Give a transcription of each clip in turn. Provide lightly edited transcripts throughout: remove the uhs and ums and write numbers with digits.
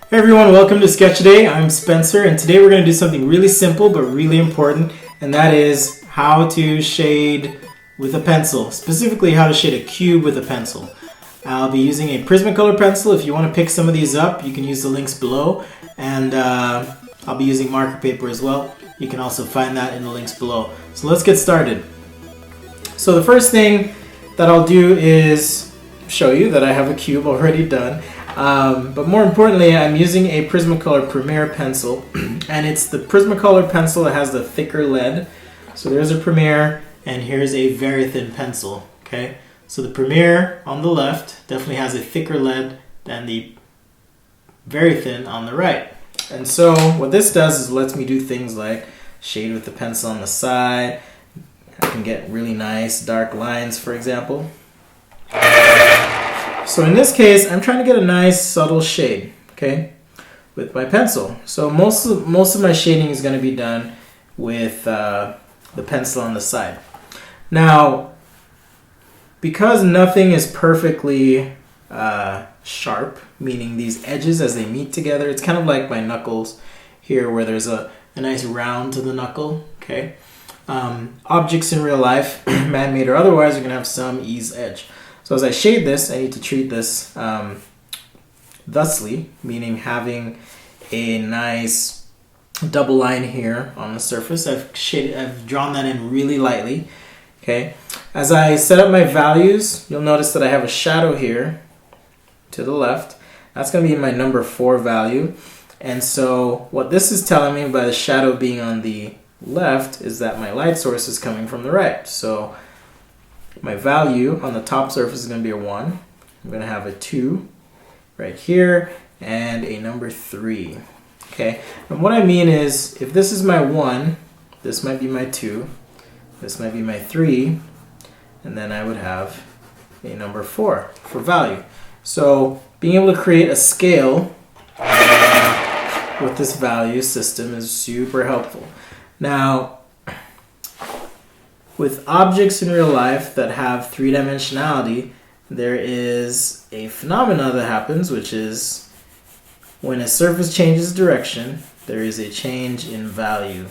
Hey everyone, welcome to Sketch Day. I'm Spencer, and today we're going to do something really simple but really important, and that is how to shade with a pencil. Specifically, how to shade a cube with a pencil. I'll be using a Prismacolor pencil. If you want to pick some of these up, you can use the links below, and I'll be using marker paper as well. You can also find that in the links below. So let's get started. So the first thing that I'll do is show you that I have a cube already done. But more importantly, I'm using a Prismacolor Premier pencil, and it's the Prismacolor pencil that has the thicker lead. So there's a Premier, and here's a very thin pencil. Okay, so the Premier on the left definitely has a thicker lead than the very thin on the right. And so what this does is lets me do things like shade with the pencil on the side. I can get really nice dark lines, for example. So in this case, I'm trying to get a nice subtle shade, okay, with my pencil. So most of my shading is going to be done with the pencil on the side. Now, because nothing is perfectly sharp, meaning these edges as they meet together, it's kind of like my knuckles here where there's a nice round to the knuckle, okay? Objects in real life, man-made or otherwise, are going to have some ease edge. So as I shade this, I need to treat this thusly, meaning having a nice double line here on the surface. I've drawn that in really lightly. Okay. As I set up my values, you'll notice that I have a shadow here to the left. That's going to be my number 4 value. And so what this is telling me by the shadow being on the left is that my light source is coming from the right. So my value on the top surface is going to be a 1. I'm going to have a 2 right here and a number 3. Okay, and what I mean is if this is my 1, this might be my 2, this might be my 3, and then I would have a number 4 for value. So being able to create a scale with this value system is super helpful. Now, with objects in real life that have three-dimensionality, there is a phenomena that happens, which is when a surface changes direction, there is a change in value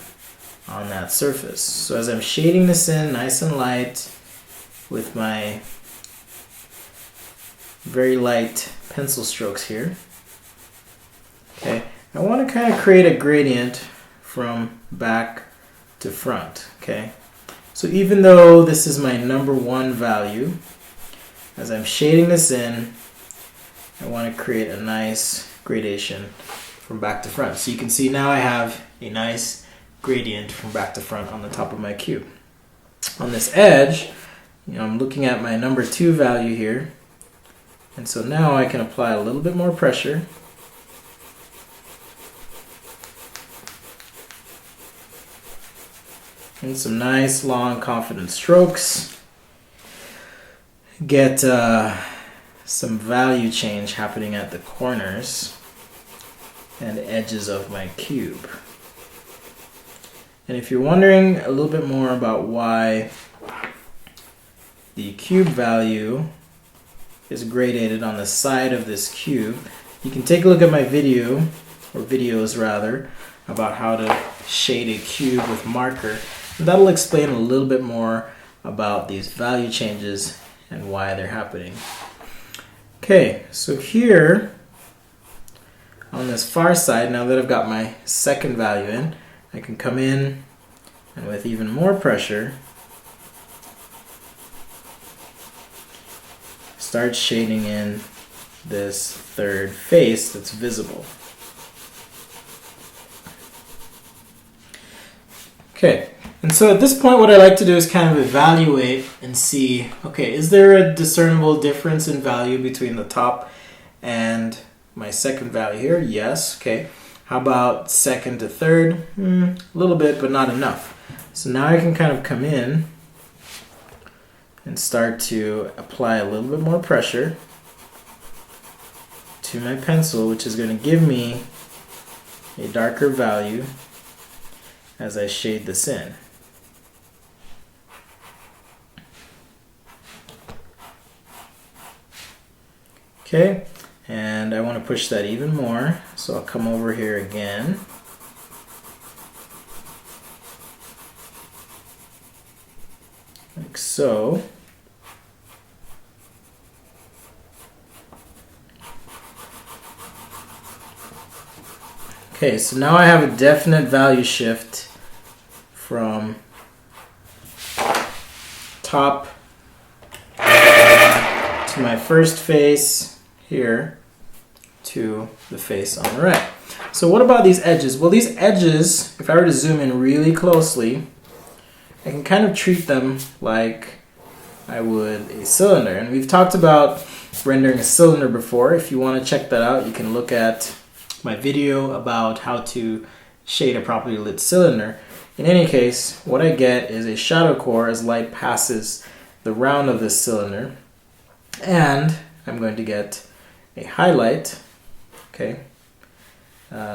on that surface. So as I'm shading this in nice and light with my very light pencil strokes here, okay, I want to kind of create a gradient from back to front, okay? So even though this is my number 1 value, as I'm shading this in, I want to create a nice gradation from back to front. So you can see now I have a nice gradient from back to front on the top of my cube. On this edge, I'm looking at my number 2 value here, and so now I can apply a little bit more pressure. And some nice, long, confident strokes. Get some value change happening at the corners and edges of my cube. And if you're wondering a little bit more about why the cube value is gradated on the side of this cube, you can take a look at my video, or videos rather, about how to shade a cube with marker. That'll explain a little bit more about these value changes and why they're happening. Okay, so here on this far side, now that I've got my second value in, I can come in and with even more pressure start shading in this third face that's visible. Okay. And so at this point, what I like to do is kind of evaluate and see, okay, is there a discernible difference in value between the top and my second value here? Yes. Okay. How about second to third? A little bit, but not enough. So now I can kind of come in and start to apply a little bit more pressure to my pencil, which is going to give me a darker value as I shade this in. Okay, And I want to push that even more, so I'll come over here again. Like so. Okay, so now I have a definite value shift from top to my first face here to the face on the right. So what about these edges? Well, these edges, if I were to zoom in really closely, I can kind of treat them like I would a cylinder. And we've talked about rendering a cylinder before. If you want to check that out, you can look at my video about how to shade a properly lit cylinder. In any case, what I get is a shadow core as light passes the round of this cylinder. And I'm going to get a highlight, okay,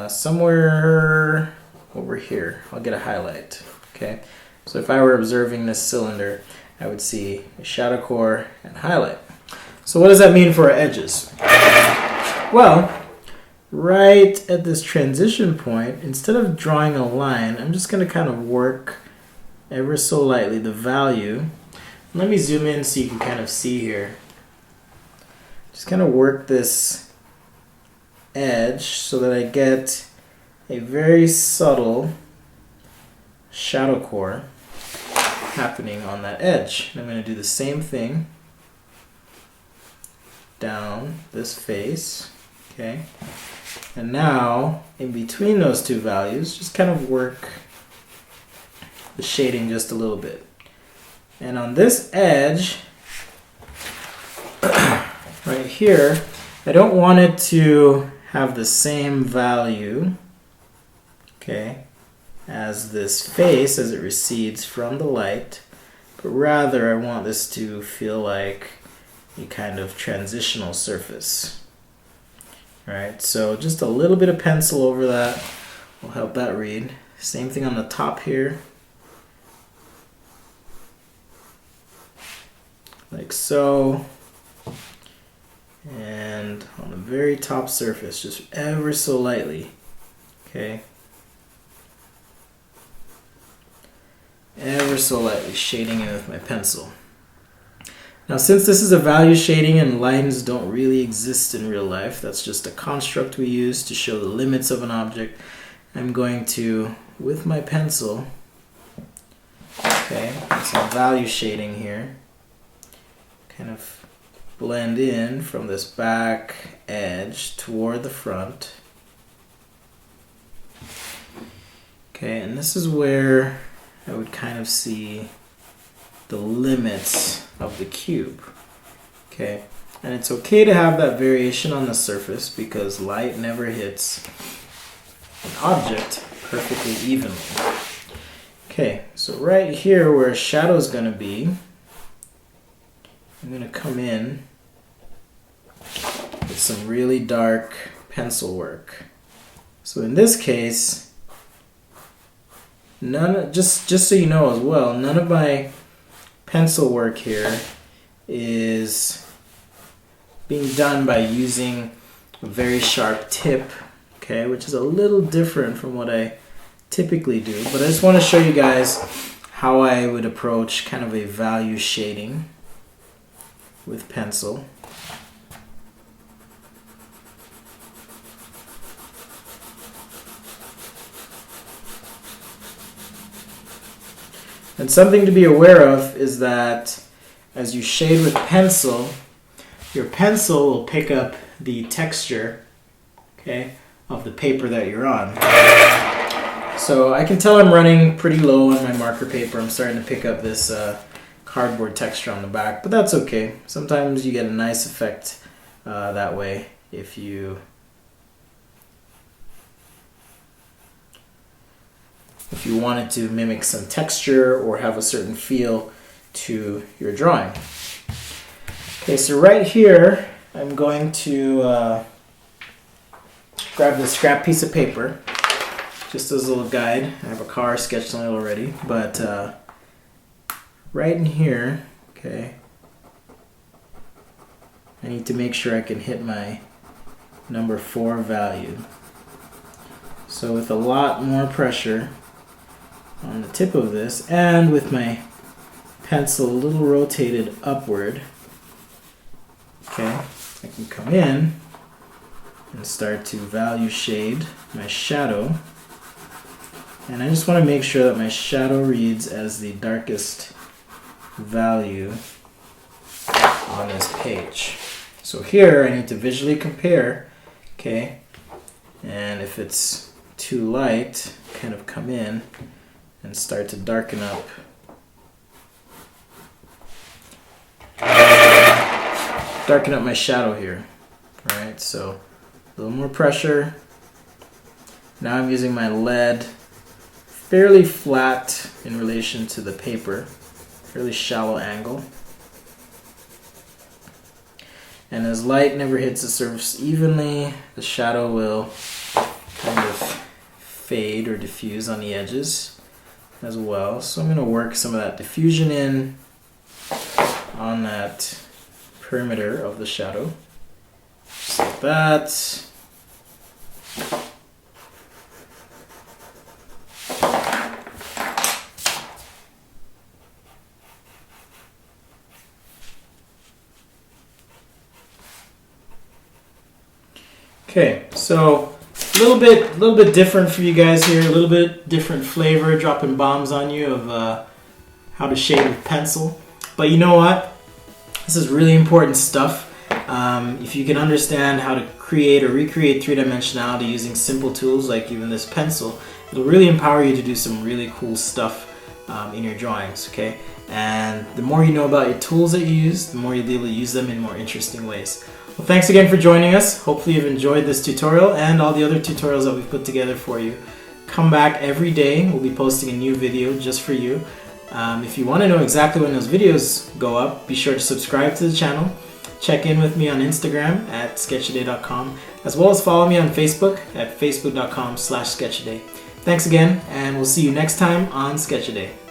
somewhere over here. I'll get a highlight, okay. So if I were observing this cylinder, I would see a shadow core and highlight. So what does that mean for our edges? Well, right at this transition point, instead of drawing a line, I'm just going to kind of work ever so lightly the value. Let me zoom in so you can kind of see here. Just kind of work this edge so that I get a very subtle shadow core happening on that edge. And I'm going to do the same thing down this face, okay? And now, in between those two values, just kind of work the shading just a little bit. And on this edge, right here, I don't want it to have the same value, okay, as this face as it recedes from the light, but rather I want this to feel like a kind of transitional surface. All right, so just a little bit of pencil over that will help that read. Same thing on the top here. Like so. And on the very top surface, just ever so lightly, okay? Ever so lightly shading it with my pencil. Now, since this is a value shading and lines don't really exist in real life, that's just a construct we use to show the limits of an object, I'm going to, with my pencil, okay, some value shading here, kind of blend in from this back edge toward the front. Okay, and this is where I would kind of see the limits of the cube. Okay, and it's okay to have that variation on the surface because light never hits an object perfectly evenly. Okay, so right here where a shadow is going to be, I'm going to come in with some really dark pencil work. So in this case, just so you know as well, none of my pencil work here is being done by using a very sharp tip, okay, which is a little different from what I typically do. But I just want to show you guys how I would approach kind of a value shading with pencil. And something to be aware of is that as you shade with pencil, your pencil will pick up the texture, okay, of the paper that you're on. So I can tell I'm running pretty low on my marker paper. I'm starting to pick up this cardboard texture on the back, but that's okay. Sometimes you get a nice effect that way if you wanted to mimic some texture or have a certain feel to your drawing. Okay, so right here I'm going to grab this scrap piece of paper just as a little guide. I have a car sketched on it already, but right in here, okay, I need to make sure I can hit my number 4 value. So with a lot more pressure on the tip of this, and with my pencil a little rotated upward, okay, I can come in and start to value shade my shadow. And I just want to make sure that my shadow reads as the darkest value on this page. So here I need to visually compare, okay, and if it's too light, kind of come in and start to darken up my shadow here. Right, so a little more pressure. Now I'm using my lead fairly flat in relation to the paper, fairly shallow angle. And as light never hits the surface evenly, the shadow will kind of fade or diffuse on the edges as well. So I'm going to work some of that diffusion in on that perimeter of the shadow, just like that. Okay, so a little bit different for you guys here, a little bit different flavor, dropping bombs on you of how to shade with pencil. But you know what? This is really important stuff. If you can understand how to create or recreate three-dimensionality using simple tools like even this pencil, it'll really empower you to do some really cool stuff in your drawings, okay? And the more you know about your tools that you use, the more you'll be able to use them in more interesting ways. Well, thanks again for joining us. Hopefully you've enjoyed this tutorial and all the other tutorials that we've put together for you. Come back every day. We'll be posting a new video just for you. If you want to know exactly when those videos go up, be sure to subscribe to the channel. Check in with me on Instagram at sketchaday.com, as well as follow me on Facebook at facebook.com/sketchaday. Thanks again, and we'll see you next time on Sketchaday.